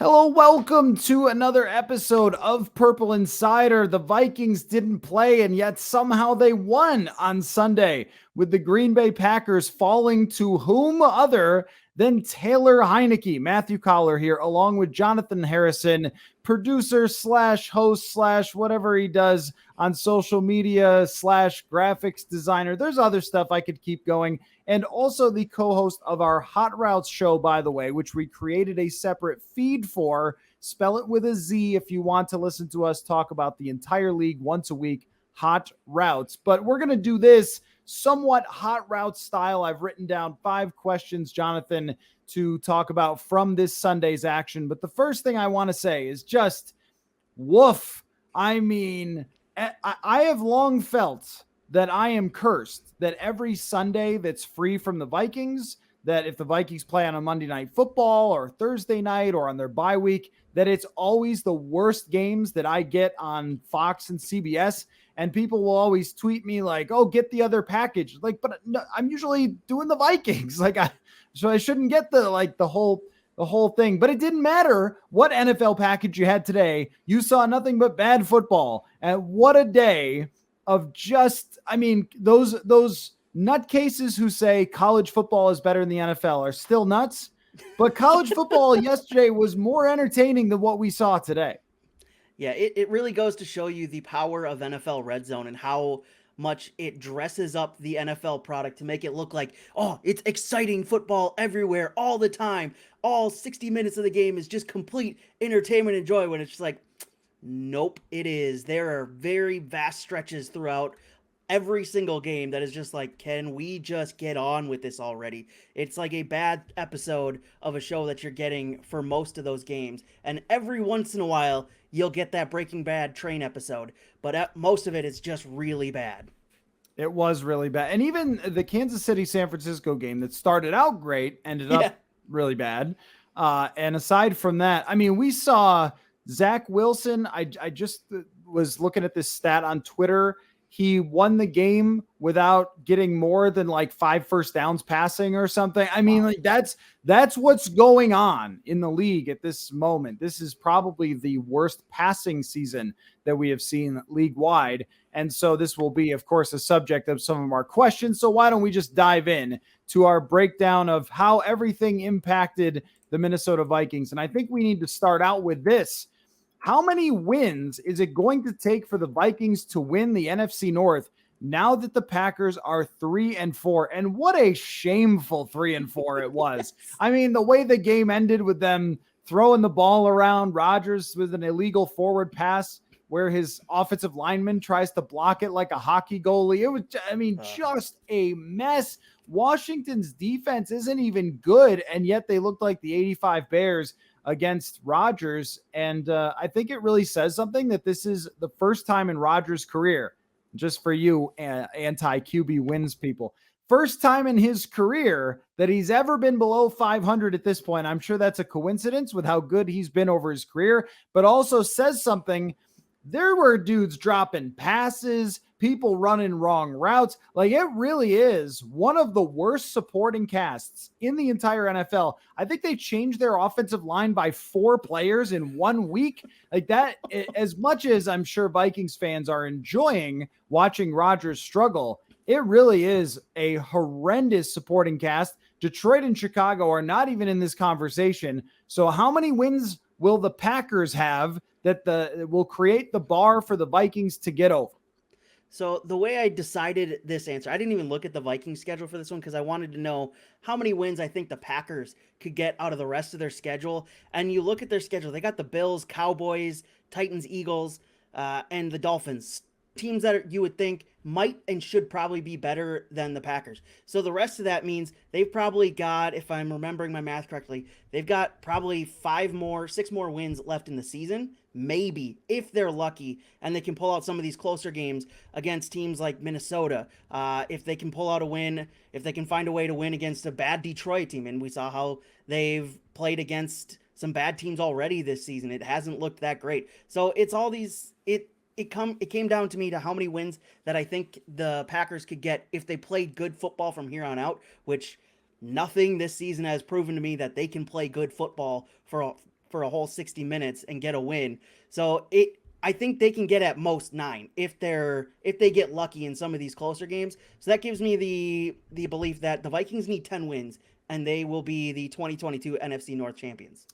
Hello, welcome to another episode of Purple Insider. The Vikings didn't play, and yet somehow they won on Sunday, with the Green Bay Packers falling to whom other than Taylor Heineke. Matthew Coller here, along with Jonathan Harrison, producer slash host slash whatever he does on social media slash graphics designer. There's other stuff I could keep going, and also the co-host of our Hot Routes show, by the way, which we created a separate feed for. Spell it with a Z if you want to listen to us talk about the entire league once a week, Hot Routes. But we're going to do this somewhat Hot Routes style. I've written down 5 questions, Jonathan, to talk about from this Sunday's action. But the first thing I want to say is just woof. I mean, I have long felt that I am cursed, that every Sunday that's free from the Vikings, that if the Vikings play on a Monday Night Football or Thursday night or on their bye week, that it's always the worst games that I get on Fox and CBS. And people will always tweet me like, "Oh, get the other package." Like, but no, I'm usually doing the Vikings. So I shouldn't get the whole thing. But it didn't matter what NFL package you had today. You saw nothing but bad football. And what a day of just, I mean, those nutcases who say college football is better than the NFL are still nuts. But college football yesterday was more entertaining than what we saw today. Yeah, it really goes to show you the power of NFL Red Zone and how much it dresses up the NFL product to make it look like, oh, it's exciting football everywhere all the time. All 60 minutes of the game is just complete entertainment and joy when it's just like, nope, it is. There are very vast stretches throughout every single game that is just like, can we just get on with this already? It's like a bad episode of a show that you're getting for most of those games. And every once in a while, you'll get that Breaking Bad train episode, but most of it is just really bad. It was really bad. And even the Kansas City San Francisco game that started out great ended Yeah. up really bad. And aside from that, I mean, we saw Zach Wilson. I just was looking at this stat on Twitter. He won the game without getting more than like 5 first downs passing or something. I mean, Wow. like that's what's going on in the league at this moment. This is probably the worst passing season that we have seen league wide. And so this will be, of course, a subject of some of our questions. So why don't we just dive in to our breakdown of how everything impacted the Minnesota Vikings? And I think we need to start out with this. How many wins is it going to take for the Vikings to win the NFC North now that the Packers are 3-4? And what a shameful 3-4 it was. I mean, the way the game ended with them throwing the ball around, Rodgers with an illegal forward pass where his offensive lineman tries to block it like a hockey goalie. It was, I mean, just a mess. Washington's defense isn't even good, and yet they looked like the 85 Bears against Rodgers. And I think it really says something that this is the first time in Rodgers' career, just for you anti-QB wins people, first time in his career that he's ever been below 500 at this point. I'm sure that's a coincidence with how good he's been over his career, but also says something. There were dudes dropping passes, people running wrong routes. Like, it really is one of the worst supporting casts in the entire NFL. I think they changed their offensive line by 4 players in 1 week. Like that, as much as I'm sure Vikings fans are enjoying watching Rodgers struggle, it really is a horrendous supporting cast. Detroit and Chicago are not even in this conversation. So how many wins will the Packers have that will create the bar for the Vikings to get over? So the way I decided this answer, I didn't even look at the Viking schedule for this one because I wanted to know how many wins I think the Packers could get out of the rest of their schedule. And you look at their schedule; they got the Bills, Cowboys, Titans, Eagles, and the Dolphins. Teams that you would think might and should probably be better than the Packers. So the rest of that means they've probably got, if I'm remembering my math correctly, they've got probably 6 more wins left in the season, maybe, if they're lucky, and they can pull out some of these closer games against teams like Minnesota. If they can pull out a win, if they can find a way to win against a bad Detroit team, and we saw how they've played against some bad teams already this season. It hasn't looked that great. So it's all these it came down to me to how many wins that I think the Packers could get if they played good football from here on out, which nothing this season has proven to me that they can play good football for for a whole 60 minutes and get a win. So I think they can get at most 9 if they get lucky in some of these closer games. So that gives me the belief that the Vikings need 10 wins and they will be the 2022 NFC North champions.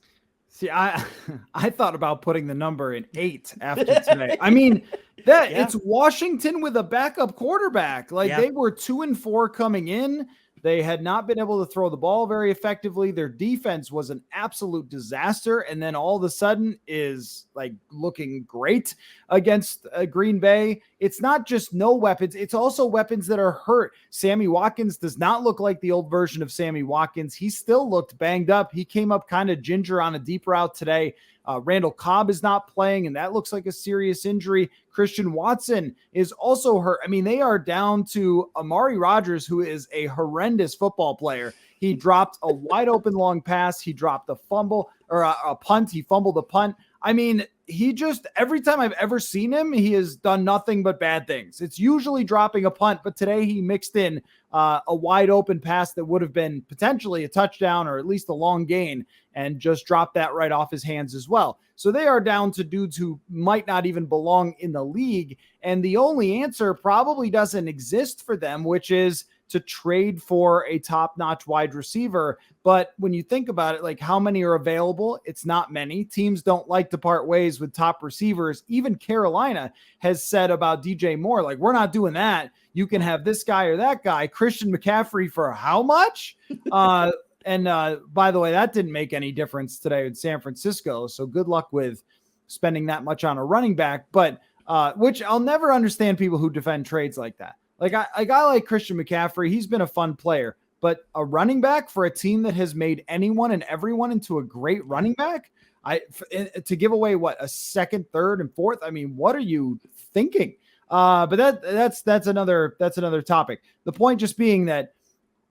See, I thought about putting the number in 8 after today. I mean, it's Washington with a backup quarterback. Like they were 2-4 coming in. They had not been able to throw the ball very effectively. Their defense was an absolute disaster. And then all of a sudden is like looking great against Green Bay. It's not just no weapons. It's also weapons that are hurt. Sammy Watkins does not look like the old version of Sammy Watkins. He still looked banged up. He came up kind of ginger on a deep route today. Randall Cobb is not playing, and that looks like a serious injury. Christian Watson is also hurt. I mean, they are down to Amari Rodgers, who is a horrendous football player. He dropped a wide open long pass. He dropped a fumble or a punt. He fumbled a punt. I mean, he just, every time I've ever seen him, he has done nothing but bad things. It's usually dropping a punt, but today he mixed in a wide open pass that would have been potentially a touchdown or at least a long gain and just dropped that right off his hands as well. So they are down to dudes who might not even belong in the league. And the only answer probably doesn't exist for them, which is to trade for a top-notch wide receiver. But when you think about it, like how many are available, it's not many. Teams don't like to part ways with top receivers. Even Carolina has said about DJ Moore, like, we're not doing that. You can have this guy or that guy. Christian McCaffrey for how much? And by the way, that didn't make any difference today in San Francisco. So good luck with spending that much on a running back. But which I'll never understand people who defend trades like that. Like a guy like Christian McCaffrey, he's been a fun player, but a running back for a team that has made anyone and everyone into a great running back, to give away what, a second, third, and fourth. I mean, what are you thinking? But that's another topic. The point just being that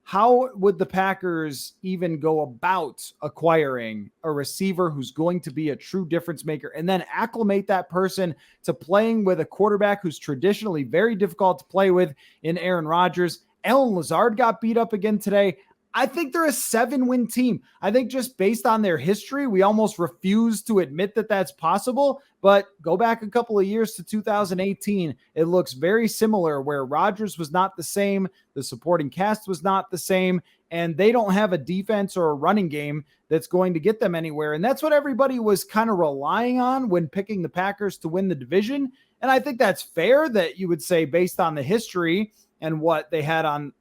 how would the Packers even go about acquiring a receiver who's going to be a true difference maker and then acclimate that person to playing with a quarterback who's traditionally very difficult to play with in Aaron Rodgers? Allen Lazard got beat up again today. I think they're a 7-win team. I think just based on their history, we almost refuse to admit that that's possible. But go back a couple of years to 2018. It looks very similar where Rodgers was not the same. The supporting cast was not the same. And they don't have a defense or a running game that's going to get them anywhere. And that's what everybody was kind of relying on when picking the Packers to win the division. And I think that's fair that you would say based on the history and what they had on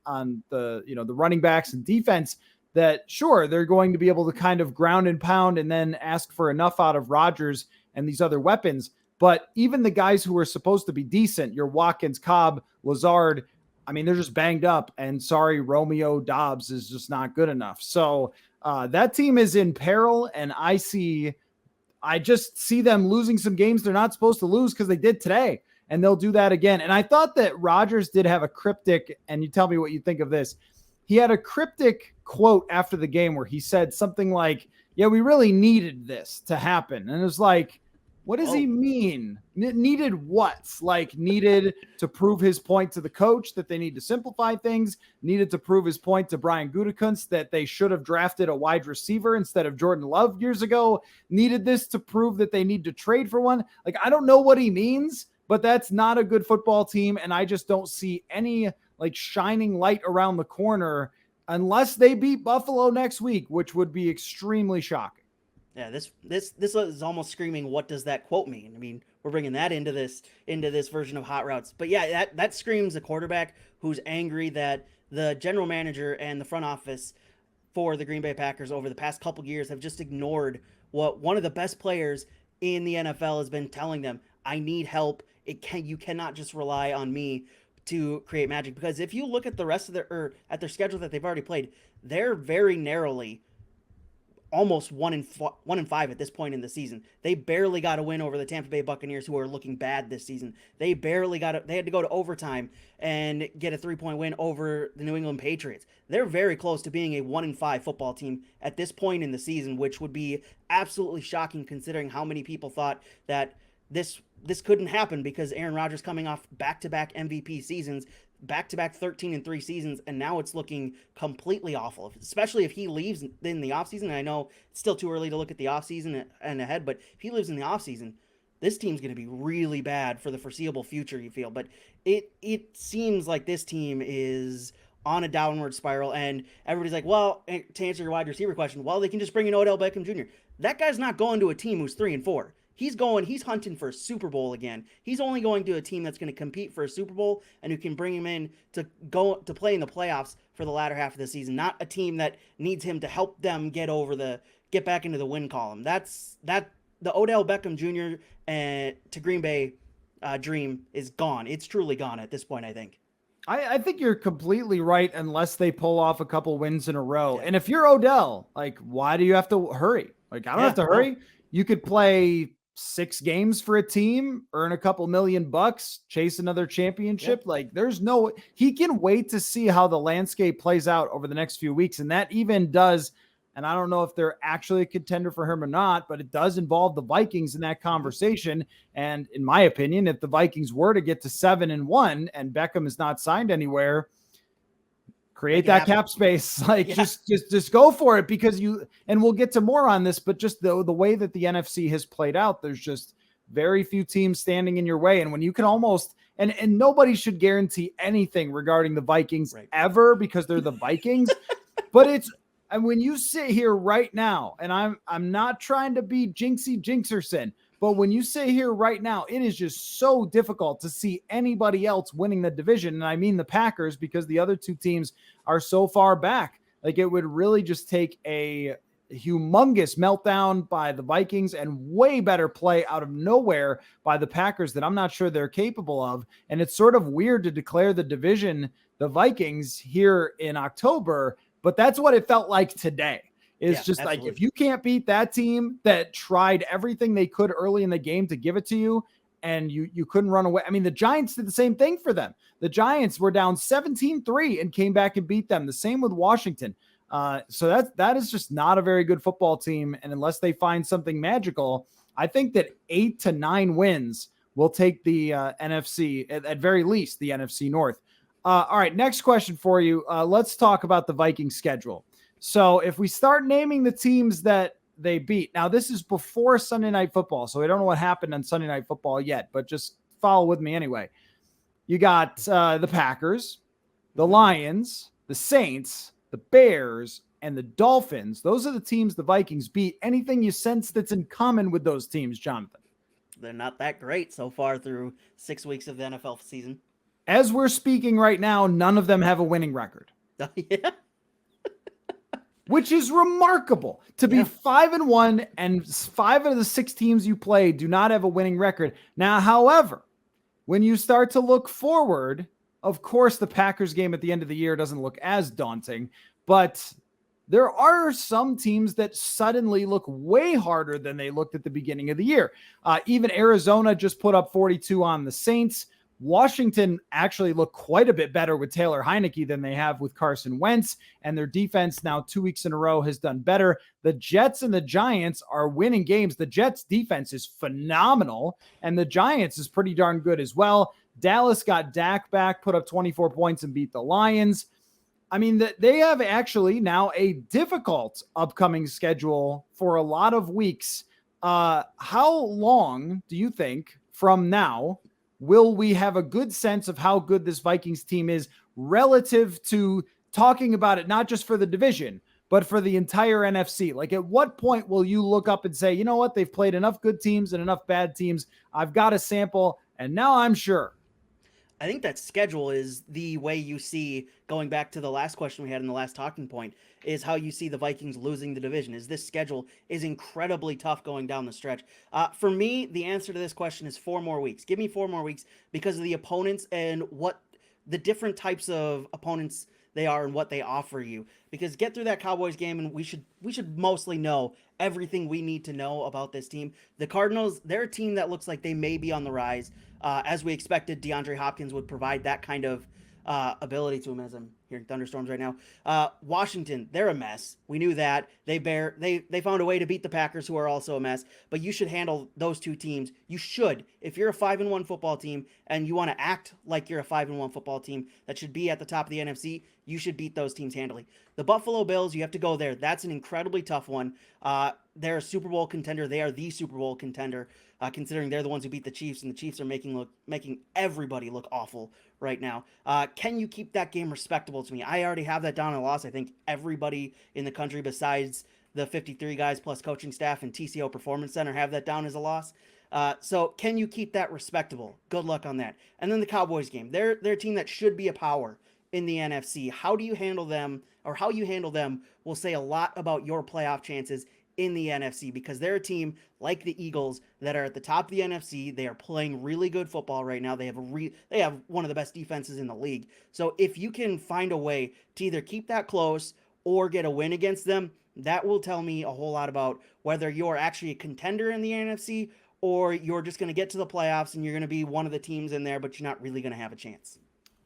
the, the running backs and defense, that sure, they're going to be able to kind of ground and pound and then ask for enough out of Rodgers and these other weapons. But even the guys who are supposed to be decent, your Watkins, Cobb, Lazard, I mean, they're just banged up, and sorry, Romeo Dobbs is just not good enough. So that team is in peril, and I just see them losing some games they're not supposed to lose because they did today. And they'll do that again. And I thought that Rodgers did have a cryptic, and you tell me what you think of this. He had a cryptic quote after the game where he said something like, yeah, we really needed this to happen. And it was like, what does he mean? Needed what? Like needed to prove his point to the coach that they need to simplify things, needed to prove his point to Brian Gutekunst that they should have drafted a wide receiver instead of Jordan Love years ago, needed this to prove that they need to trade for one. Like, I don't know what he means, but that's not a good football team. And I just don't see any like shining light around the corner unless they beat Buffalo next week, which would be extremely shocking. Yeah, this is almost screaming, what does that quote mean? I mean, we're bringing that into this version of Hot Routes. But yeah, that screams a quarterback who's angry that the general manager and the front office for the Green Bay Packers over the past couple years have just ignored what one of the best players in the NFL has been telling them. I need help. You cannot just rely on me to create magic, because if you look at the rest of their schedule that they've already played, they're very narrowly almost 1-5 at this point in the season. They barely got a win over the Tampa Bay Buccaneers, who are looking bad this season. They had to go to overtime and get a 3-point win over the New England Patriots. They're very close to being a 1-5 football team at this point in the season, which would be absolutely shocking considering how many people thought that this couldn't happen because Aaron Rodgers, coming off back-to-back MVP seasons, back-to-back 13-3 seasons, and now it's looking completely awful, especially if he leaves in the offseason. I know it's still too early to look at the offseason and ahead, but if he leaves in the offseason, this team's going to be really bad for the foreseeable future, you feel. But it seems like this team is on a downward spiral, and everybody's like, well, to answer your wide receiver question, well, they can just bring in Odell Beckham Jr. That guy's not going to a team who's 3-4. He's hunting for a Super Bowl again. He's only going to a team that's going to compete for a Super Bowl and who can bring him in to go to play in the playoffs for the latter half of the season, not a team that needs him to help them get back into the win column. The Odell Beckham Jr. To Green Bay dream is gone. It's truly gone at this point, I think. I think you're completely right unless they pull off a couple wins in a row. Yeah. And if you're Odell, like, why do you have to hurry? Like, I don't have to hurry. You could play 6 games for a team, earn a couple $1 million, chase another championship. Yep. Like, he can wait to see how the landscape plays out over the next few weeks. And that even does, and I don't know if they're actually a contender for him or not, but it does involve the Vikings in that conversation. And in my opinion, if the Vikings were to get to 7-1 and Beckham is not signed anywhere, create that cap space, just go for it, because and we'll get to more on this, but just the way that the NFC has played out, there's just very few teams standing in your way. And when you can almost, and nobody should guarantee anything regarding the Vikings ever, because they're the Vikings, but and when you sit here right now, and I'm not trying to be Jinxerson, but when you sit here right now, it is just so difficult to see anybody else winning the division. And I mean the Packers, because the other 2 teams are so far back. Like, it would really just take a humongous meltdown by the Vikings and way better play out of nowhere by the Packers that I'm not sure they're capable of. And it's sort of weird to declare the division the Vikings here in October, but that's what it felt like today. It's just absolutely. Like, if you can't beat that team that tried everything they could early in the game to give it to you, and you couldn't run away. I mean, the Giants did the same thing for them. The Giants were down 17-3 and came back and beat them. The same with Washington. So that is just not a very good football team. And unless they find something magical, I think that 8 to 9 wins will take the NFC, at very least, the NFC North. All right, next question for you. Let's talk about the Vikings schedule. So if we start naming the teams that they beat, now this is before Sunday Night Football, so we don't know what happened on Sunday Night Football yet, but just follow with me anyway. You got the Packers, the Lions, the Saints, the Bears, and the Dolphins. Those are the teams the Vikings beat. Anything you sense that's in common with those teams, Jonathan? They're not that great so far through 6 weeks of the NFL season. As we're speaking right now, none of them have a winning record. Yeah. Which is remarkable to be 5-1, and 5 of the 6 teams you play do not have a winning record. Now, however, when you start to look forward, of course, the Packers game at the end of the year doesn't look as daunting, but there are some teams that suddenly look way harder than they looked at the beginning of the year. Even Arizona just put up 42 on the Saints. Washington actually looked quite a bit better with Taylor Heineke than they have with Carson Wentz, and their defense now 2 weeks in a row has done better. The Jets and the Giants are winning games. The Jets defense is phenomenal, and the Giants is pretty darn good as well. Dallas got Dak back, put up 24 points and beat the Lions. I mean, they have actually now a difficult upcoming schedule for a lot of weeks. How long do you think from now will we have a good sense of how good this Vikings team is relative to talking about it, not just for the division, but for the entire NFC? Like, at what point will you look up and say, you know what, they've played enough good teams and enough bad teams. I've got a sample, and now I'm sure. I think that schedule is the way you see, going back to the last question we had in the last talking point, is how you see the Vikings losing the division. Is this schedule is incredibly tough going down the stretch. For me, the answer to this question is 4 more weeks. Give me 4 more weeks because of the opponents and what the different types of opponents they are and what they offer you. Because get through that Cowboys game and we should mostly know everything we need to know about this team. The Cardinals, they're a team that looks like they may be on the rise. As we expected, DeAndre Hopkins would provide that kind of ability to him. As I'm hearing thunderstorms right now. Washington, they're a mess. We knew that. They found a way to beat the Packers, who are also a mess. But you should handle those two teams. You should. If you're a 5-1 football team and you want to act like you're a 5-1 football team that should be at the top of the NFC, you should beat those teams handily. The Buffalo Bills, you have to go there. That's an incredibly tough one. They're a Super Bowl contender. They are the Super Bowl contender, considering they're the ones who beat the Chiefs, and the Chiefs are making everybody look awful right now. Can you keep that game respectable to me? I already have that down a loss. I think everybody in the country besides the 53 guys plus coaching staff and TCO Performance Center have that down as a loss. So can you keep that respectable? Good luck on that. And then the Cowboys game. They're a team that should be a power in the NFC. How do you handle them, or how you handle them will say a lot about your playoff chances in the NFC, because they're a team like the Eagles that are at the top of the NFC. They are playing really good football right now. They have one of the best defenses in the league. So if you can find a way to either keep that close or get a win against them, that will tell me a whole lot about whether you're actually a contender in the NFC or you're just going to get to the playoffs and you're going to be one of the teams in there, but you're not really going to have a chance.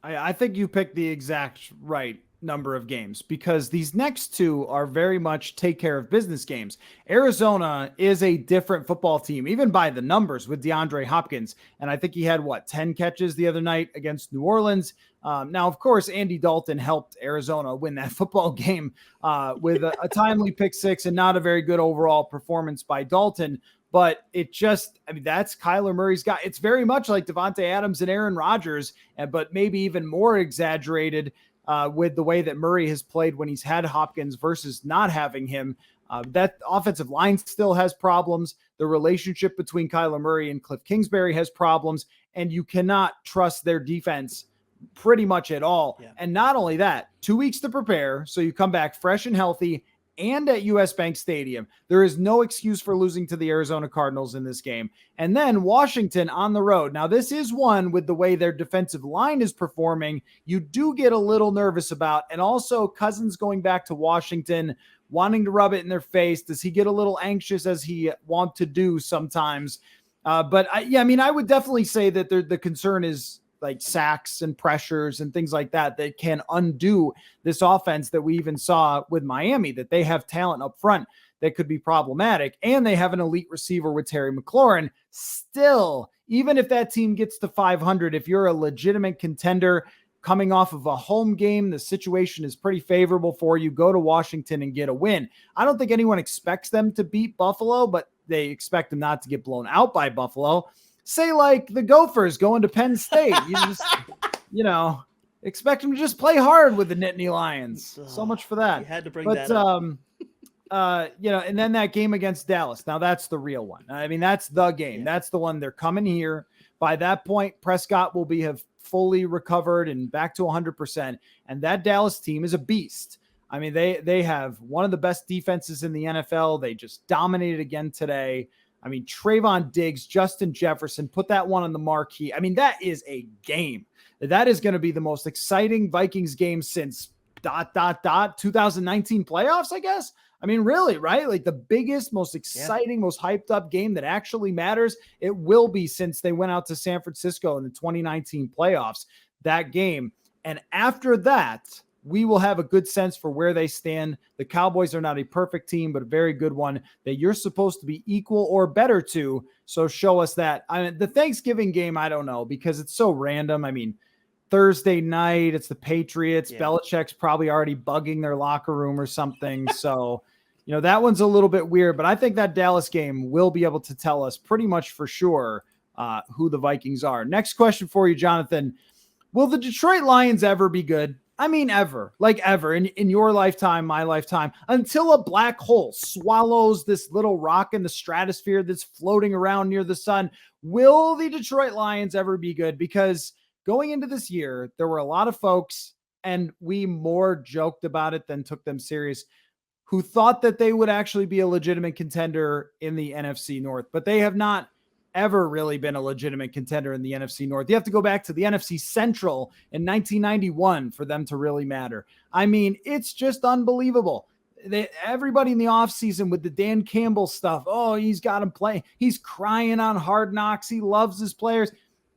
I think you picked the exact right number of games, because these next two are very much take care of business games. Arizona is a different football team, even by the numbers, with DeAndre Hopkins. And I think he had 10 catches the other night against New Orleans. Now, of course, Andy Dalton helped Arizona win that football game with a timely pick six and not a very good overall performance by Dalton. But that's Kyler Murray's guy. It's very much like Devontae Adams and Aaron Rodgers, but maybe even more exaggerated with the way that Murray has played when he's had Hopkins versus not having him. That offensive line still has problems. The relationship between Kyler Murray and Cliff Kingsbury has problems, and you cannot trust their defense pretty much at all. Yeah. And not only that, 2 weeks to prepare, so you come back fresh and healthy, and at US Bank Stadium. There is no excuse for losing to the Arizona Cardinals in this game. And then Washington on the road. Now, this is one with the way their defensive line is performing, you do get a little nervous about. And also Cousins going back to Washington, wanting to rub it in their face. Does he get a little anxious, as he wants to do sometimes? But I would definitely say that the concern is like sacks and pressures and things like that can undo this offense that we even saw with Miami, that they have talent up front that could be problematic. And they have an elite receiver with Terry McLaurin. Still, even if that team gets to 500, if you're a legitimate contender coming off of a home game, the situation is pretty favorable for you. Go to Washington and get a win. I don't think anyone expects them to beat Buffalo, but they expect them not to get blown out by Buffalo. Say like the Gophers going to Penn State. You just, expect them to just play hard with the Nittany Lions. So much for that. You had to bring that up. And then that game against Dallas. Now that's the real one. I mean, that's the game. Yeah. That's the one. They're coming here. By that point, Prescott will have fully recovered and back to 100%. And that Dallas team is a beast. I mean, they have one of the best defenses in the NFL. They just dominated again today. I mean, Trayvon Diggs, Justin Jefferson, put that one on the marquee. I mean, that is a game. That is going to be the most exciting Vikings game since ... 2019 playoffs, I guess. I mean, really, right? Like the biggest, most exciting, most hyped up game that actually matters. It will be since they went out to San Francisco in the 2019 playoffs, that game. And after that, we will have a good sense for where they stand. The Cowboys are not a perfect team, but a very good one that you're supposed to be equal or better to. So show us that. I mean, the Thanksgiving game, I don't know, because it's so random. I mean, Thursday night, it's the Patriots. Yeah. Belichick's probably already bugging their locker room or something. So, that one's a little bit weird, but I think that Dallas game will be able to tell us pretty much for sure who the Vikings are. Next question for you, Jonathan. Will the Detroit Lions ever be good? I mean, ever in your lifetime, my lifetime, until a black hole swallows this little rock in the stratosphere that's floating around near the sun. Will the Detroit Lions ever be good? Because going into this year, there were a lot of folks, and we more joked about it than took them serious, who thought that they would actually be a legitimate contender in the NFC North, but they have not ever really been a legitimate contender in the NFC North. You have to go back to the NFC Central in 1991 for them to really matter. I mean, it's just unbelievable. Everybody in the offseason with the Dan Campbell stuff, he's got him playing. He's crying on Hard Knocks. He loves his players.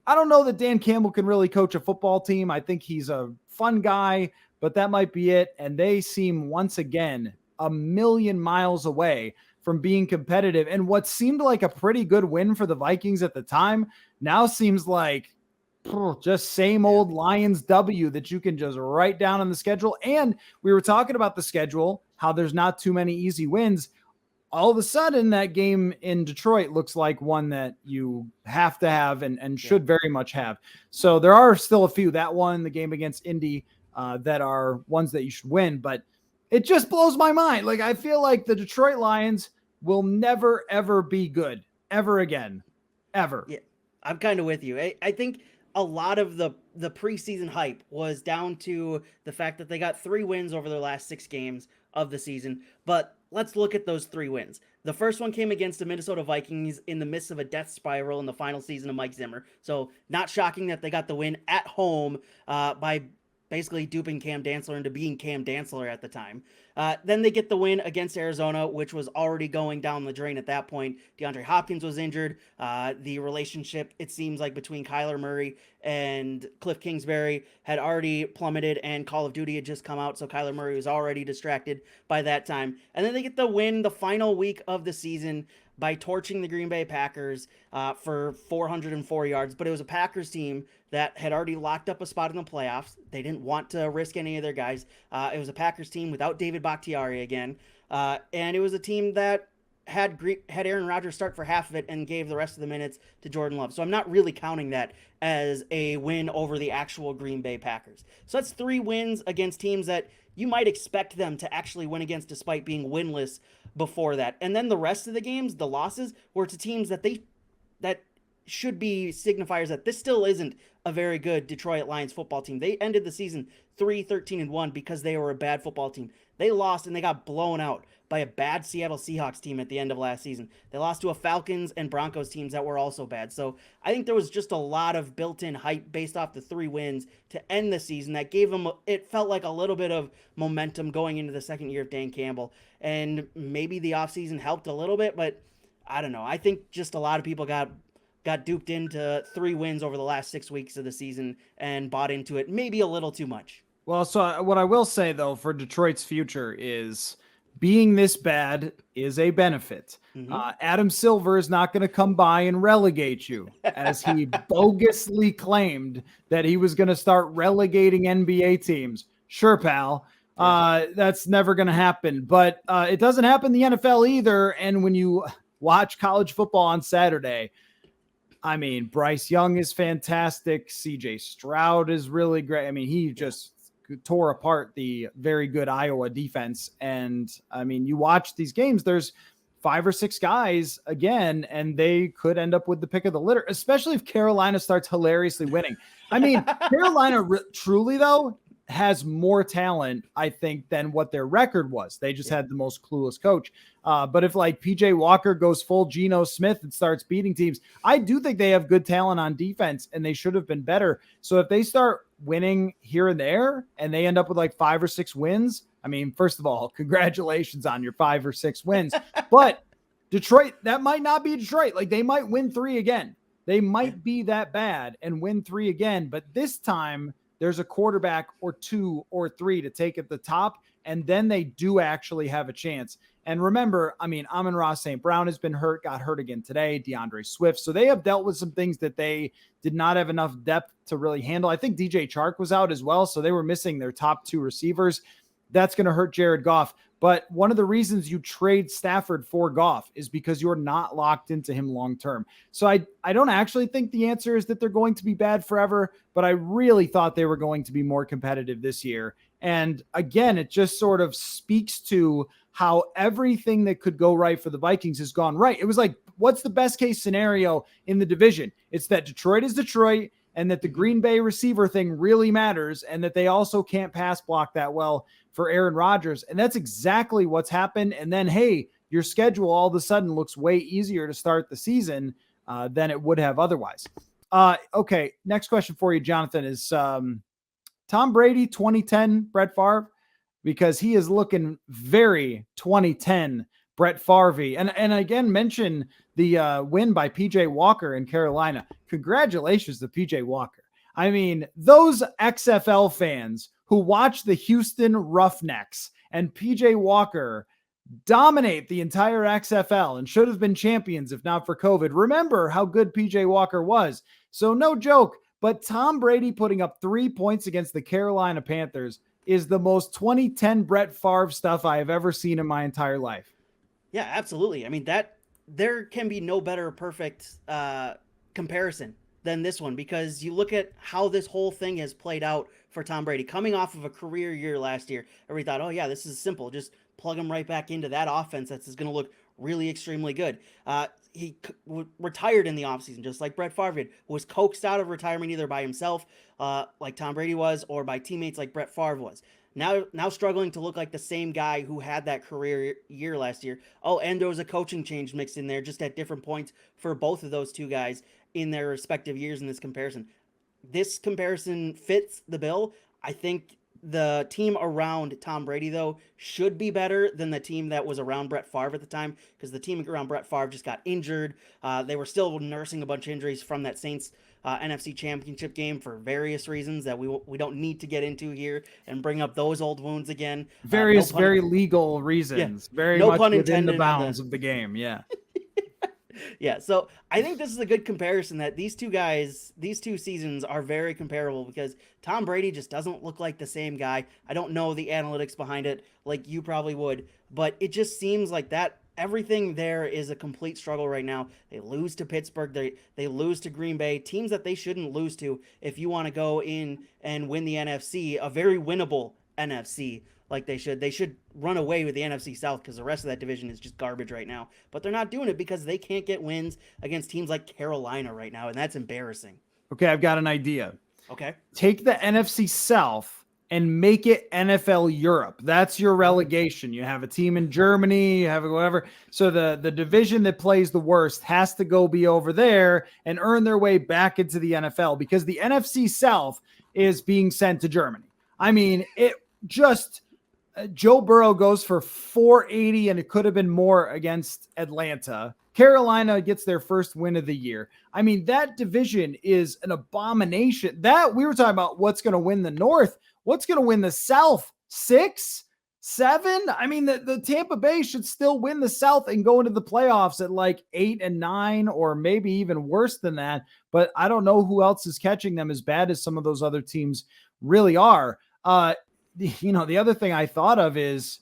I don't know that Dan Campbell can really coach a football team. I think he's a fun guy, but that might be it. And they seem once again a million miles away from being competitive. And what seemed like a pretty good win for the Vikings at the time now seems like just same old Lions W that you can just write down on the schedule. And we were talking about the schedule, how there's not too many easy wins. All of a sudden, that game in Detroit looks like one that you have to have and should very much have. So there are still a few. That one, the game against Indy, that are ones that you should win. But it just blows my mind. Like, I feel like the Detroit Lions will never, ever be good ever again, ever. Yeah, I'm kind of with you. I think a lot of the preseason hype was down to the fact that they got 3 wins over their last 6 games of the season. But let's look at those 3 wins. The first one came against the Minnesota Vikings in the midst of a death spiral in the final season of Mike Zimmer. So not shocking that they got the win at home by basically duping Cam Dantzler into being Cam Dantzler at the time. Then they get the win against Arizona, which was already going down the drain at that point. DeAndre Hopkins was injured. The relationship, it seems like, between Kyler Murray and Cliff Kingsbury had already plummeted, and Call of Duty had just come out, so Kyler Murray was already distracted by that time. And then they get the win the final week of the season by torching the Green Bay Packers for 404 yards. But it was a Packers team that had already locked up a spot in the playoffs. They didn't want to risk any of their guys. It was a Packers team without David Bakhtiari again. And it was a team that had Aaron Rodgers start for half of it and gave the rest of the minutes to Jordan Love. So I'm not really counting that as a win over the actual Green Bay Packers. So that's 3 wins against teams that you might expect them to actually win against despite being winless before that. And then the rest of the games, the losses, were to teams that should be signifiers that this still isn't a very good Detroit Lions football team. They ended the season 3-13-1 because they were a bad football team. They lost and they got blown out by a bad Seattle Seahawks team at the end of last season. They lost to a Falcons and Broncos teams that were also bad. So I think there was just a lot of built-in hype based off the 3 wins to end the season that gave them, it felt like a little bit of momentum going into the second year of Dan Campbell. And maybe the offseason helped a little bit, but I don't know. I think just a lot of people got duped into 3 wins over the last 6 weeks of the season and bought into it maybe a little too much. Well, so what I will say, though, for Detroit's future is being this bad is a benefit. Mm-hmm. Adam Silver is not going to come by and relegate you, as he bogusly claimed that he was going to start relegating NBA teams. Sure, pal. That's never going to happen. But it doesn't happen in the NFL either. And when you watch college football on Saturday, I mean, Bryce Young is fantastic. CJ Stroud is really great. I mean, he just tore apart the very good Iowa defense. And I mean, you watch these games, there's 5 or 6 guys again, and they could end up with the pick of the litter, especially if Carolina starts hilariously winning. I mean, Carolina truly, though, has more talent, I think, than what their record was. They just had the most clueless coach. But if like PJ Walker goes full Geno Smith and starts beating teams, I do think they have good talent on defense and they should have been better. So if they start winning here and there and they end up with like 5 or 6 wins, I mean, first of all, congratulations on your 5 or 6 wins. But Detroit, that might not be Detroit. Like, they might win 3 again. They might be that bad and win 3 again. But this time, there's a quarterback or 2 or 3 to take at the top, and then they do actually have a chance. And remember, I mean, Amon-Ra St. Brown has been hurt, got hurt again today, DeAndre Swift. So they have dealt with some things that they did not have enough depth to really handle. I think DJ Chark was out as well, so they were missing their top 2 receivers. That's going to hurt Jared Goff. But one of the reasons you trade Stafford for Goff is because you're not locked into him long-term. So I don't actually think the answer is that they're going to be bad forever, but I really thought they were going to be more competitive this year. And again, it just sort of speaks to how everything that could go right for the Vikings has gone right. It was like, what's the best case scenario in the division? It's that Detroit is Detroit and that the Green Bay receiver thing really matters and that they also can't pass block that well for Aaron Rodgers. And that's exactly what's happened. And then, hey, your schedule all of a sudden looks way easier to start the season than it would have otherwise. Okay, next question for you, Jonathan, is Tom Brady 2010 Brett Favre? Because he is looking very 2010 Brett Favre. And again, mention the win by PJ Walker in Carolina. Congratulations to PJ Walker. I mean, those XFL fans who watched the Houston Roughnecks and PJ Walker dominate the entire XFL and should have been champions if not for COVID, remember how good PJ Walker was. So no joke, but Tom Brady putting up 3 points against the Carolina Panthers is the most 2010 Brett Favre stuff I have ever seen in my entire life. Yeah, absolutely. I mean, that there can be no better perfect comparison than this one, because you look at how this whole thing has played out for Tom Brady coming off of a career year last year. Everybody thought, oh yeah, this is simple. Just plug him right back into that offense that's going to look really extremely good. He retired in the offseason, just like Brett Favre did, was coaxed out of retirement either by himself, like Tom Brady was, or by teammates like Brett Favre was. Now struggling to look like the same guy who had that career year last year. Oh, and there was a coaching change mixed in there just at different points for both of those two guys in their respective years in this comparison. This comparison fits the bill. I think the team around Tom Brady, though, should be better than the team that was around Brett Favre at the time, because the team around Brett Favre just got injured. They were still nursing a bunch of injuries from that Saints NFC Championship game for various reasons that we don't need to get into here and bring up those old wounds again. Very legal reasons. Yeah, very no much pun within intended the bounds of the game. Yeah. Yeah, so I think this is a good comparison that these two guys, these two seasons are very comparable, because Tom Brady just doesn't look like the same guy. I don't know the analytics behind it like you probably would, but it just seems like that everything there is a complete struggle right now. They lose to Pittsburgh, they lose to Green Bay, teams that they shouldn't lose to if you want to go in and win the NFC, a very winnable NFC. Like they should run away with the NFC South, because the rest of that division is just garbage right now. But they're not doing it because they can't get wins against teams like Carolina right now, and that's embarrassing. Okay, I've got an idea. Okay. Take the NFC South and make it NFL Europe. That's your relegation. You have a team in Germany, you have whatever. So the division that plays the worst has to go be over there and earn their way back into the NFL, because the NFC South is being sent to Germany. I mean, it just... Joe Burrow goes for 480, and it could have been more against Atlanta. Carolina gets their first win of the year. I mean, that division is an abomination. That we were talking about what's going to win the North. What's going to win the South? 6, 7? I mean, the Tampa Bay should still win the South and go into the playoffs at like 8 and 9, or maybe even worse than that. But I don't know who else is catching them as bad as some of those other teams really are. The other thing I thought of is,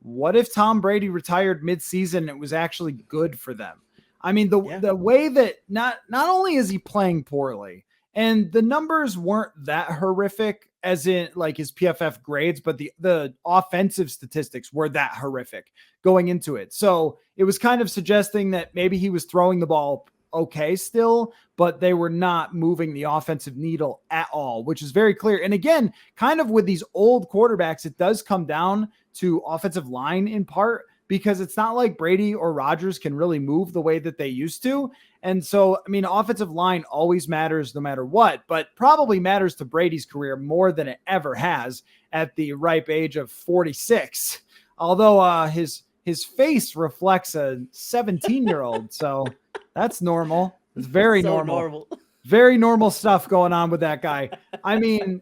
what if Tom Brady retired midseason and it was actually good for them? I mean, the way that not only is he playing poorly, and the numbers weren't that horrific as in like his PFF grades, but the offensive statistics were that horrific going into it. So it was kind of suggesting that maybe he was throwing the ball okay still, but they were not moving the offensive needle at all, which is very clear. And again, kind of with these old quarterbacks, it does come down to offensive line in part, because it's not like Brady or Rodgers can really move the way that they used to. And so, I mean, offensive line always matters no matter what, but probably matters to Brady's career more than it ever has at the ripe age of 46. Although his face reflects a 17-year-old. So that's normal. It's very normal. Very normal stuff going on with that guy. I mean,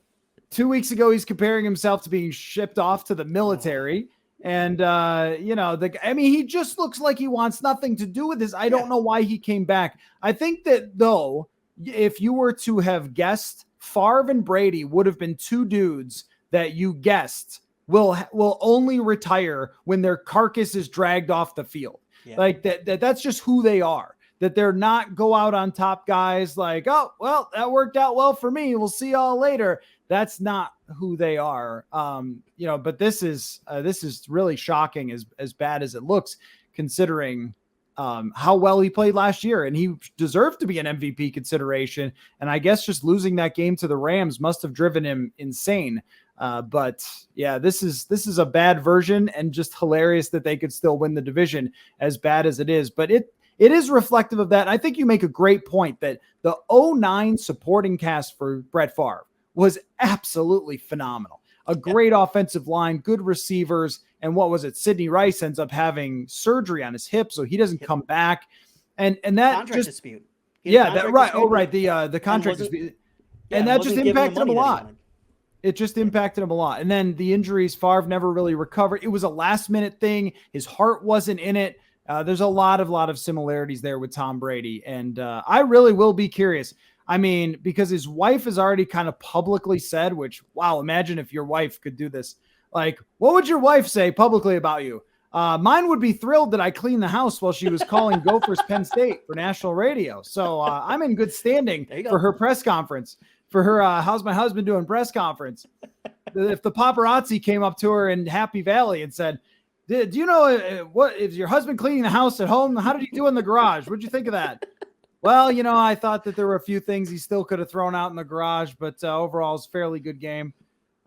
2 weeks ago, he's comparing himself to being shipped off to the military. And, he just looks like he wants nothing to do with this. I don't know why he came back. I think that, though, if you were to have guessed, Favre and Brady would have been two dudes that you guessed will only retire when their carcass is dragged off the field. Yeah. Like that's just who they are. That they're not go out on top guys like, oh, well, that worked out well for me, we'll see y'all later. That's not who they are. But this is really shocking, as bad as it looks, considering how well he played last year, and he deserved to be an MVP consideration. And I guess just losing that game to the Rams must have driven him insane. But yeah, this is a bad version, and just hilarious that they could still win the division as bad as it is. But it is reflective of that. I think you make a great point that the 2009 supporting cast for Brett Favre was absolutely phenomenal. A great offensive line, good receivers. And what was it? Sidney Rice ends up having surgery on his hip, so he doesn't come back. And that contract dispute. Yeah, that right. Oh, right. The contract dispute. And that just impacted him a lot. It just impacted him a lot. And then the injuries, Favre never really recovered. It was a last-minute thing. His heart wasn't in it. There's a lot of similarities there with Tom Brady. And I really will be curious. I mean, because his wife has already kind of publicly said, which, wow, imagine if your wife could do this. Like, what would your wife say publicly about you? Mine would be thrilled that I cleaned the house while she was calling Gophers Penn State for national radio. So I'm in good standing for her press conference, for her how's my husband doing press conference. If the paparazzi came up to her in Happy Valley and said, do you know what is your husband cleaning the house at home? How did he do in the garage? What'd you think of that? Well, I thought that there were a few things he still could have thrown out in the garage, but overall it's a fairly good game.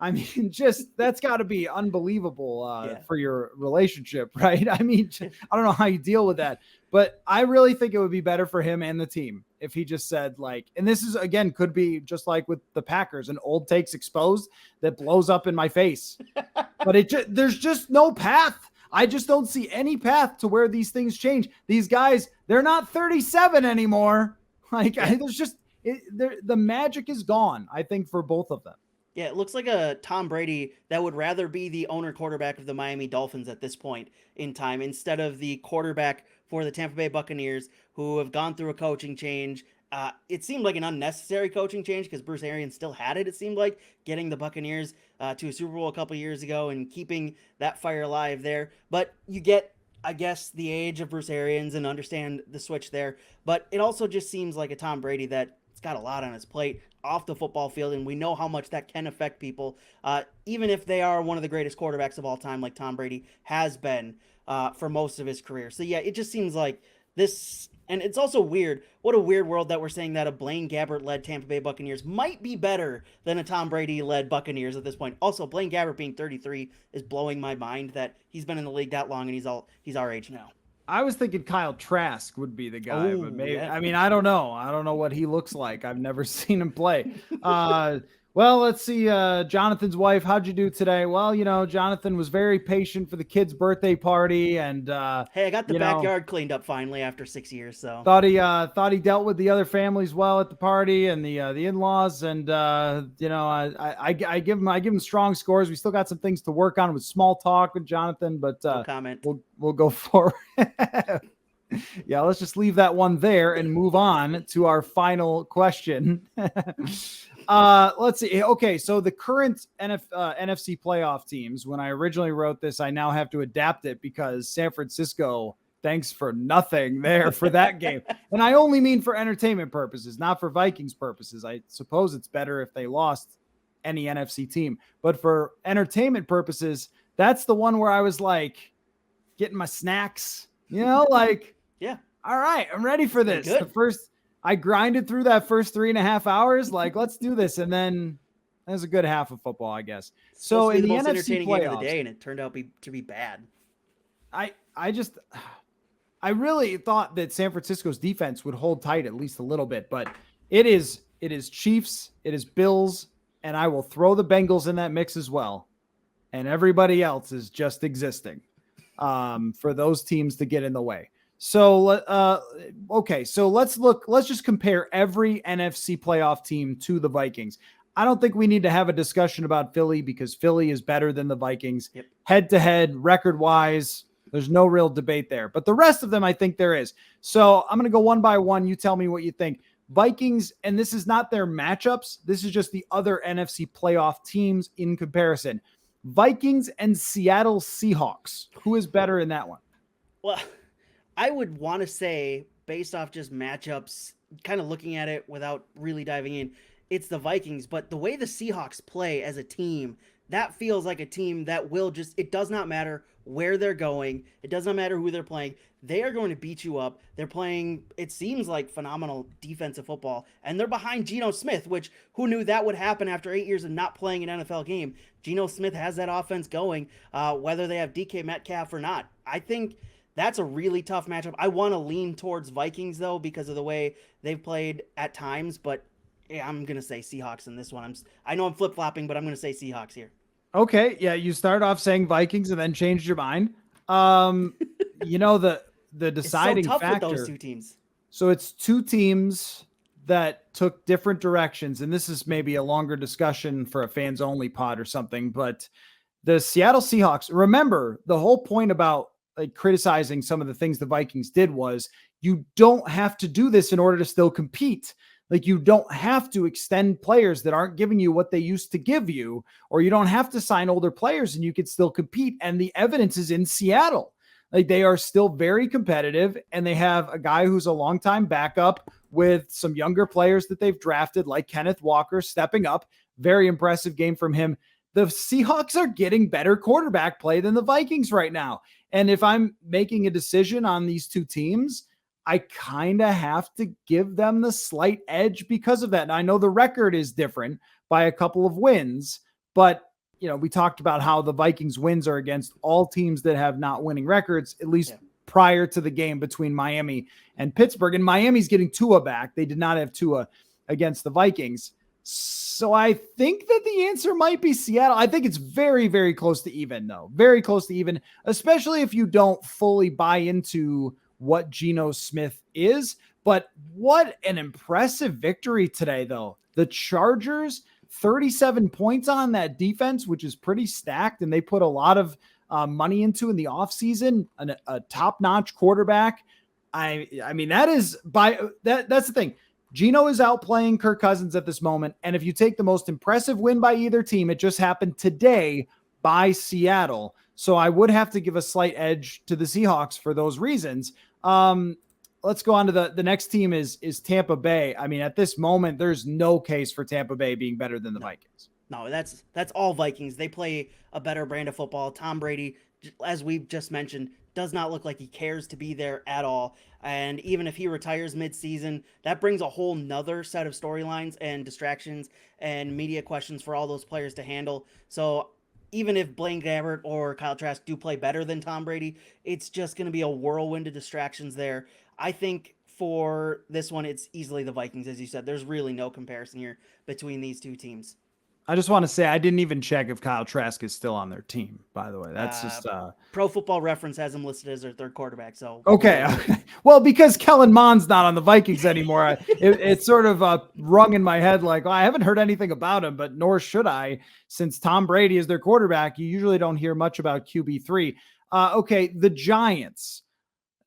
I mean, that's got to be unbelievable for your relationship, right? I mean, I don't know how you deal with that, but I really think it would be better for him and the team if he just said and this is, again, could be just like with the Packers, an old takes exposed that blows up in my face, but there's just no path. I just don't see any path to where these things change. These guys, they're not 37 anymore. The magic is gone, I think, for both of them. Yeah, it looks like a Tom Brady that would rather be the owner quarterback of the Miami Dolphins at this point in time instead of the quarterback for the Tampa Bay Buccaneers, who have gone through a coaching change. It seemed like an unnecessary coaching change because Bruce Arians still had it seemed like, getting the Buccaneers to a Super Bowl a couple years ago and keeping that fire alive there. But you get, I guess, the age of Bruce Arians and understand the switch there. But it also just seems like a Tom Brady that's got a lot on his plate off the football field, and we know how much that can affect people, even if they are one of the greatest quarterbacks of all time, like Tom Brady has been for most of his career. So yeah, it just seems like this, and it's also weird. What a weird world that we're saying that a Blaine Gabbert-led Tampa Bay Buccaneers might be better than a Tom Brady-led Buccaneers at this point. Also, Blaine Gabbert being 33 is blowing my mind that he's been in the league that long and he's our age now. I was thinking Kyle Trask would be the guy, but maybe, yeah. I mean, I don't know. I don't know what he looks like. I've never seen him play. Well, let's see. Jonathan's wife, how'd you do today? Well, Jonathan was very patient for the kid's birthday party. And hey, I got the backyard cleaned up finally after 6 years. So thought he dealt with the other families well at the party and the in-laws. And, I give him strong scores. We still got some things to work on with small talk with Jonathan, but no comment. We'll go forward. Yeah, let's just leave that one there and move on to our final question. Let's see. Okay, so the current NFC playoff teams, when I originally wrote this, I now have to adapt it because San Francisco, thanks for nothing there for that game. And I only mean for entertainment purposes, not for Vikings purposes. I suppose it's better if they lost any NFC team. But for entertainment purposes, that's the one where I was like getting my snacks, yeah. All right, I'm ready for this. I grinded through that first 3.5 hours. Let's do this. And then there's a good half of football, I guess. So in the most NFC entertaining playoffs, game of the day, and it turned out to be bad. I really thought that San Francisco's defense would hold tight at least a little bit, but it is Chiefs, it is Bills, and I will throw the Bengals in that mix as well. And everybody else is just existing for those teams to get in the way. So, okay. So let's just compare every NFC playoff team to the Vikings. I don't think we need to have a discussion about Philly because Philly is better than the Vikings. Yep. Head to head, record wise. There's no real debate there, but the rest of them, I think there is. So I'm going to go one by one. You tell me what you think. Vikings, and this is not their matchups. This is just the other NFC playoff teams in comparison. Vikings and Seattle Seahawks. Who is better in that one? Well, I would want to say, based off just matchups, kind of looking at it without really diving in, it's the Vikings. But the way the Seahawks play as a team, that feels like a team that will just, it does not matter where they're going. It does not matter who they're playing. They are going to beat you up. They're playing, it seems like, phenomenal defensive football. And they're behind Geno Smith, which who knew that would happen after 8 years of not playing an NFL game. Geno Smith has that offense going, whether they have DK Metcalf or not. I think that's a really tough matchup. I want to lean towards Vikings, though, because of the way they've played at times. But yeah, I'm going to say Seahawks in this one. I know I'm flip-flopping, but I'm going to say Seahawks here. Okay, yeah, you start off saying Vikings and then changed your mind. The deciding it's so tough factor. With those two teams. So it's two teams that took different directions, and this is maybe a longer discussion for a fans only pod or something, but the Seattle Seahawks, remember the whole point about like criticizing some of the things the Vikings did was you don't have to do this in order to still compete. Like you don't have to extend players that aren't giving you what they used to give you, or you don't have to sign older players and you could still compete. And the evidence is in Seattle. Like they are still very competitive, and they have a guy who's a longtime backup with some younger players that they've drafted, like Kenneth Walker stepping up. Very impressive game from him. The Seahawks are getting better quarterback play than the Vikings right now. And if I'm making a decision on these two teams, I kind of have to give them the slight edge because of that. And I know the record is different by a couple of wins, but we talked about how the Vikings wins are against all teams that have not winning records, at least prior to the game between Miami and Pittsburgh. And Miami's getting Tua back. They did not have Tua against the Vikings. So I think that the answer might be Seattle. I think it's very, very close to even, though. Very close to even, especially if you don't fully buy into what Geno Smith is. But what an impressive victory today, though. The Chargers, 37 points on that defense, which is pretty stacked, and they put a lot of money into in the offseason, a top-notch quarterback. I mean, that's the thing. Geno is outplaying Kirk Cousins at this moment, and if you take the most impressive win by either team, it just happened today by Seattle. So I would have to give a slight edge to the Seahawks for those reasons. Let's go on to the next team is Tampa Bay. I mean, at this moment, there's no case for Tampa Bay being better than the Vikings. No, that's all Vikings. They play a better brand of football. Tom Brady, as we've just mentioned, does not look like he cares to be there at all. And even if he retires mid-season, that brings a whole nother set of storylines and distractions and media questions for all those players to handle. So even if Blaine Gabbert or Kyle Trask do play better than Tom Brady, it's just going to be a whirlwind of distractions there. I think for this one, it's easily the Vikings, as you said. There's really no comparison here between these two teams. I just want to say I didn't even check if Kyle Trask is still on their team, by the way. That's just Pro Football Reference has him listed as their third quarterback. So okay. Well, because Kellen Mond's not on the Vikings anymore, it's sort of rung in my head like, well, I haven't heard anything about him, but nor should I, since Tom Brady is their quarterback. You usually don't hear much about QB3. Okay, the Giants.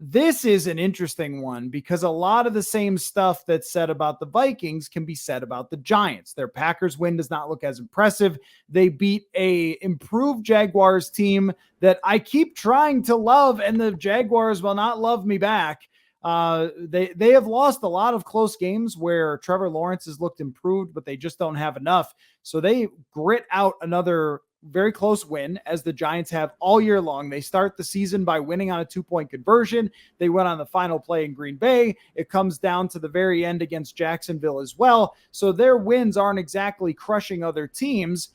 This is an interesting one because a lot of the same stuff that's said about the Vikings can be said about the Giants. Their Packers win does not look as impressive. They beat a improved Jaguars team that I keep trying to love, and the Jaguars will not love me back. They have lost a lot of close games where Trevor Lawrence has looked improved, but they just don't have enough. So they grit out another very close win, as the Giants have all year long. They start the season by winning on a 2-point conversion. They went on the final play in Green Bay. It comes down to the very end against Jacksonville as well. So their wins aren't exactly crushing other teams.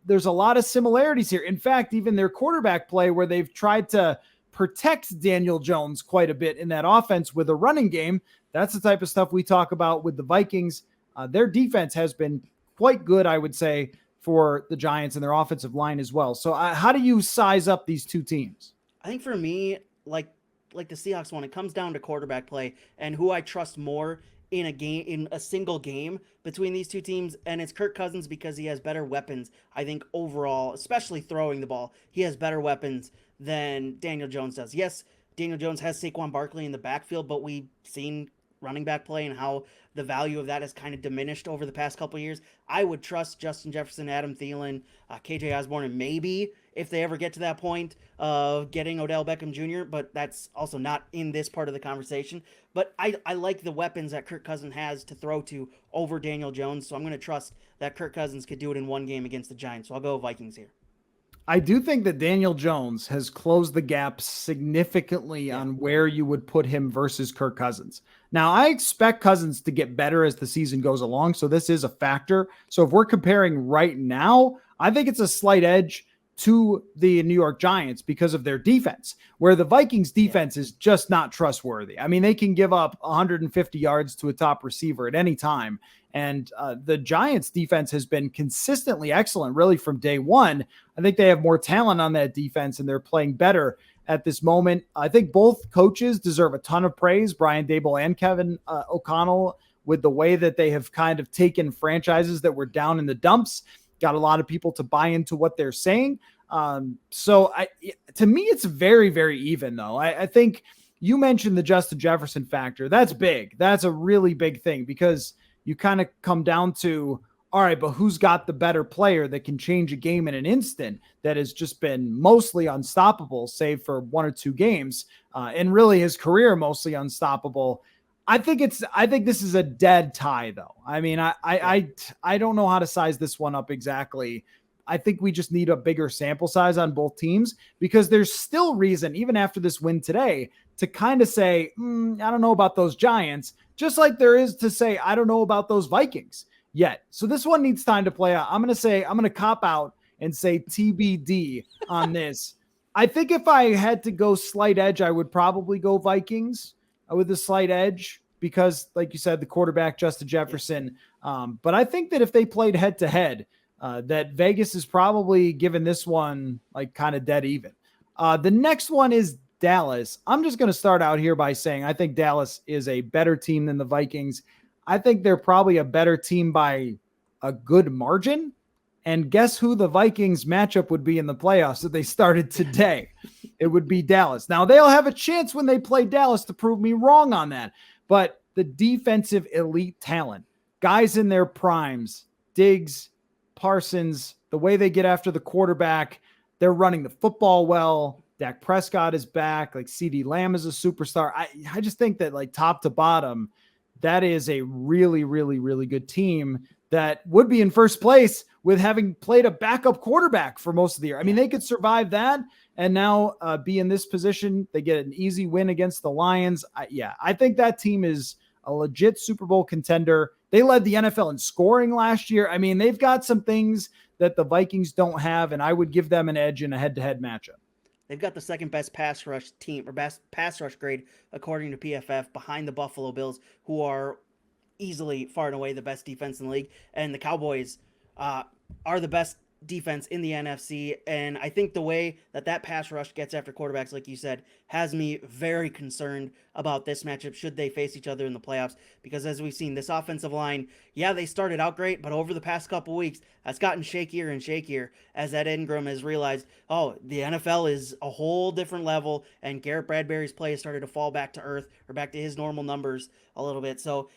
There's a lot of similarities here. In fact, even their quarterback play, where they've tried to protect Daniel Jones quite a bit in that offense with a running game, that's the type of stuff we talk about with the Vikings. Their defense has been quite good, I would say, for the Giants and their offensive line as well. So how do you size up these two teams? I think for me, like the Seahawks one, it comes down to quarterback play and who I trust more in a single game between these two teams. And it's Kirk Cousins because he has better weapons. I think overall, especially throwing the ball, he has better weapons than Daniel Jones does. Yes, Daniel Jones has Saquon Barkley in the backfield, but we've seen running back play and how the value of that has kind of diminished over the past couple of years. I would trust Justin Jefferson, Adam Thielen, KJ Osborne, and maybe if they ever get to that point of getting Odell Beckham Jr., but that's also not in this part of the conversation. But I like the weapons that Kirk Cousins has to throw to over Daniel Jones, so I'm going to trust that Kirk Cousins could do it in one game against the Giants. So I'll go Vikings here. I do think that Daniel Jones has closed the gap significantly on where you would put him versus Kirk Cousins. Now, I expect Cousins to get better as the season goes along, so this is a factor. So if we're comparing right now, I think it's a slight edge to the New York Giants because of their defense, where the Vikings defense is just not trustworthy. I mean, they can give up 150 yards to a top receiver at any time. And the Giants defense has been consistently excellent, really, from day one. I think they have more talent on that defense, and they're playing better at this moment. I think both coaches deserve a ton of praise, Brian Daboll and Kevin O'Connell, with the way that they have kind of taken franchises that were down in the dumps, got a lot of people to buy into what they're saying. To me, it's very, very even though. I think you mentioned the Justin Jefferson factor. That's big. That's a really big thing because you kind of come down to, all right, but who's got the better player that can change a game in an instant that has just been mostly unstoppable, save for 1 or 2 games, and really his career mostly unstoppable. I think this is a dead tie though. I mean, I don't know how to size this one up exactly. I think we just need a bigger sample size on both teams because there's still reason, even after this win today, to kind of say, I don't know about those Giants, just like there is to say, I don't know about those Vikings yet. So this one needs time to play out. I'm going to cop out and say TBD on this. I think if I had to go slight edge, I would probably go Vikings with a slight edge because, like you said, the quarterback, Justin Jefferson. But I think that if they played head to head, that Vegas is probably giving this one like kind of dead even. The next one is Dallas. I'm just going to start out here by saying I think Dallas is a better team than the Vikings. I think they're probably a better team by a good margin. And guess who the Vikings matchup would be in the playoffs if they started today? It would be Dallas. Now, they'll have a chance when they play Dallas to prove me wrong on that. But the defensive elite talent, guys in their primes, Diggs, Parsons, the way they get after the quarterback, they're running the football well. Dak Prescott is back. Like CeeDee Lamb is a superstar. I just think that like top to bottom, that is a really, really, really good team that would be in first place with having played a backup quarterback for most of the year. I mean, they could survive that and now be in this position. They get an easy win against the Lions. I think that team is a legit Super Bowl contender. They led the NFL in scoring last year. I mean, they've got some things that the Vikings don't have, and I would give them an edge in a head-to-head matchup. They've got the second best pass rush team or best pass rush grade according to PFF behind the Buffalo Bills, who are easily far and away the best defense in the league. And the Cowboys are the best defense in the NFC. And I think the way that pass rush gets after quarterbacks, like you said, has me very concerned about this matchup should they face each other in the playoffs. Because as we've seen, this offensive line, they started out great, but over the past couple weeks, that's gotten shakier and shakier as Ed Ingram has realized, the NFL is a whole different level, and Garrett Bradbury's play has started to fall back to earth or back to his normal numbers a little bit. So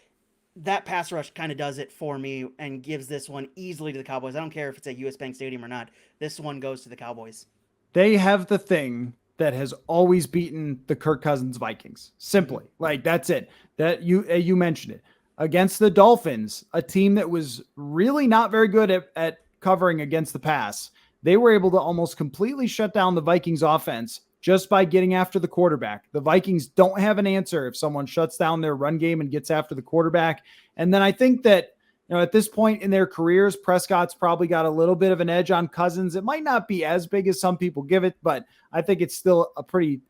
that pass rush kind of does it for me and gives this one easily to the Cowboys. I don't care if it's at US Bank Stadium or not. This one goes to the Cowboys. They have the thing that has always beaten the Kirk Cousins Vikings. Simply. Like, that's it. That you mentioned it. Against the Dolphins, a team that was really not very good at covering against the pass, they were able to almost completely shut down the Vikings offense just by getting after the quarterback. The Vikings don't have an answer if someone shuts down their run game and gets after the quarterback. And then I think that, at this point in their careers, Prescott's probably got a little bit of an edge on Cousins. It might not be as big as some people give it, but I think it's still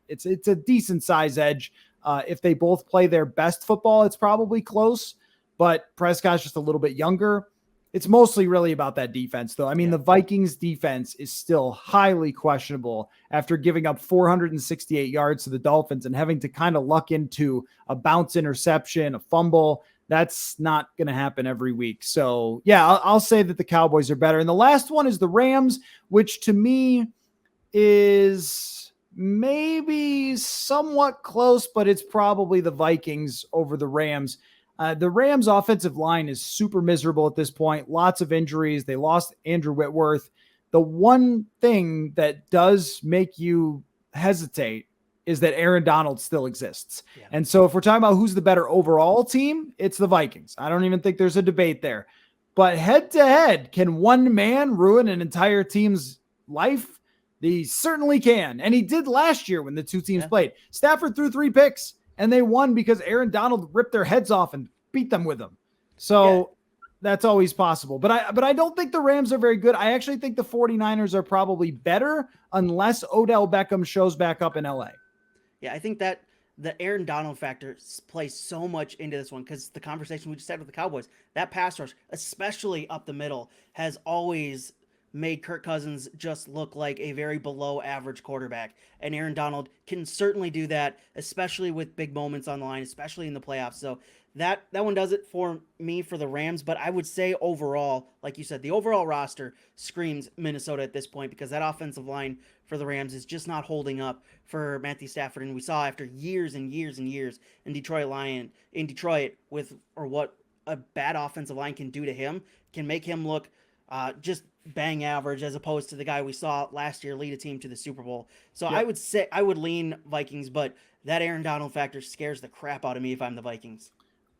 it's a decent size edge. If they both play their best football, it's probably close, but Prescott's just a little bit younger. It's mostly really about that defense, though. I mean, the Vikings defense is still highly questionable after giving up 468 yards to the Dolphins and having to kind of luck into a bounce interception, a fumble. That's not going to happen every week. So, I'll say that the Cowboys are better. And the last one is the Rams, which to me is maybe somewhat close, but it's probably the Vikings over the Rams. The Rams offensive line is super miserable at this point. Lots of injuries. They lost Andrew Whitworth. The one thing that does make you hesitate is that Aaron Donald still exists. Yeah. And so if we're talking about who's the better overall team, it's the Vikings. I don't even think there's a debate there. But head to head, can one man ruin an entire team's life? He certainly can. And he did last year when the two teams played. Stafford threw 3 picks. And they won because Aaron Donald ripped their heads off and beat them with them. So that's always possible. But I don't think the Rams are very good. I actually think the 49ers are probably better unless Odell Beckham shows back up in LA. Yeah, I think that the Aaron Donald factor plays so much into this one because the conversation we just had with the Cowboys, that pass rush, especially up the middle, has always made Kirk Cousins just look like a very below average quarterback. And Aaron Donald can certainly do that, especially with big moments on the line, especially in the playoffs. So that one does it for me for the Rams. But I would say overall, like you said, the overall roster screams Minnesota at this point, because that offensive line for the Rams is just not holding up for Matthew Stafford. And we saw after years and years and years in Detroit with, or what a bad offensive line can do to him, can make him look just bang average, as opposed to the guy we saw last year lead a team to the Super Bowl. So I would say I would lean Vikings, but that Aaron Donald factor scares the crap out of me if I'm the Vikings.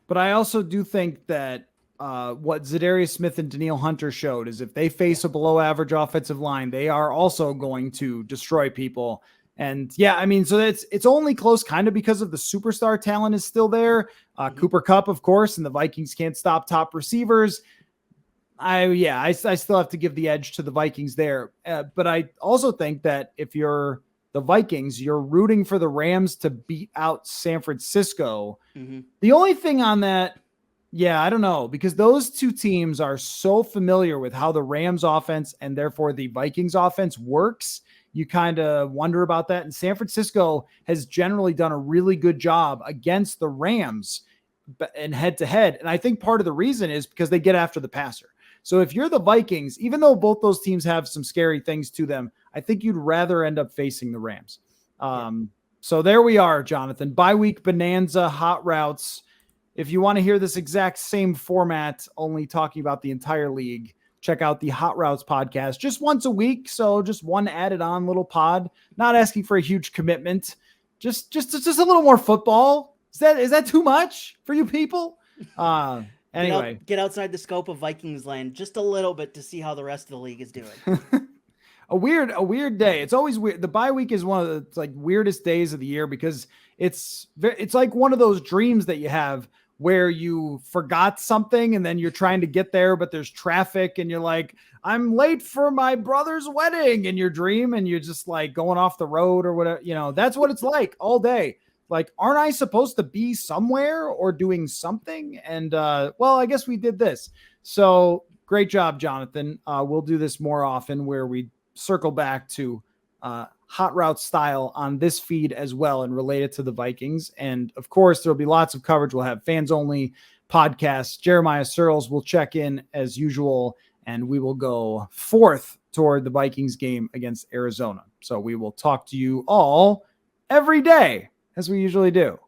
But I also do think that what Zadarius Smith and Danielle Hunter showed is if they face a below average offensive line, they are also going to destroy people. And yeah, I mean, so it's only close kind of because of the superstar talent is still there. Cooper Kupp, of course, and the Vikings can't stop top receivers. I still have to give the edge to the Vikings there. But I also think that if you're the Vikings, you're rooting for the Rams to beat out San Francisco. Mm-hmm. The only thing on that, I don't know, because those two teams are so familiar with how the Rams offense and therefore the Vikings offense works. You kind of wonder about that. And San Francisco has generally done a really good job against the Rams and head to head. And I think part of the reason is because they get after the passer. So if you're the Vikings, even though both those teams have some scary things to them, I think you'd rather end up facing the Rams. So there we are, Jonathan. Bye-week bonanza, hot routes. If you want to hear this exact same format, only talking about the entire league, check out the Hot Routes podcast just once a week. So just one added on little pod, not asking for a huge commitment. Just a little more football. Is that too much for you people? Anyway, get outside the scope of Vikings land just a little bit to see how the rest of the league is doing. A weird day. It's always weird. The bye week is one of the weirdest days of the year because it's like one of those dreams that you have where you forgot something and then you're trying to get there, but there's traffic and you're like, I'm late for my brother's wedding in your dream. And you're just like going off the road or whatever, that's what it's like all day. Like, aren't I supposed to be somewhere or doing something? And, I guess we did this. So great job, Jonathan. We'll do this more often where we circle back to hot route style on this feed as well and relate it to the Vikings. And of course, there'll be lots of coverage. We'll have fans only podcasts. Jeremiah Searles will check in as usual, and we will go forth toward the Vikings game against Arizona. So we will talk to you all every day, as we usually do.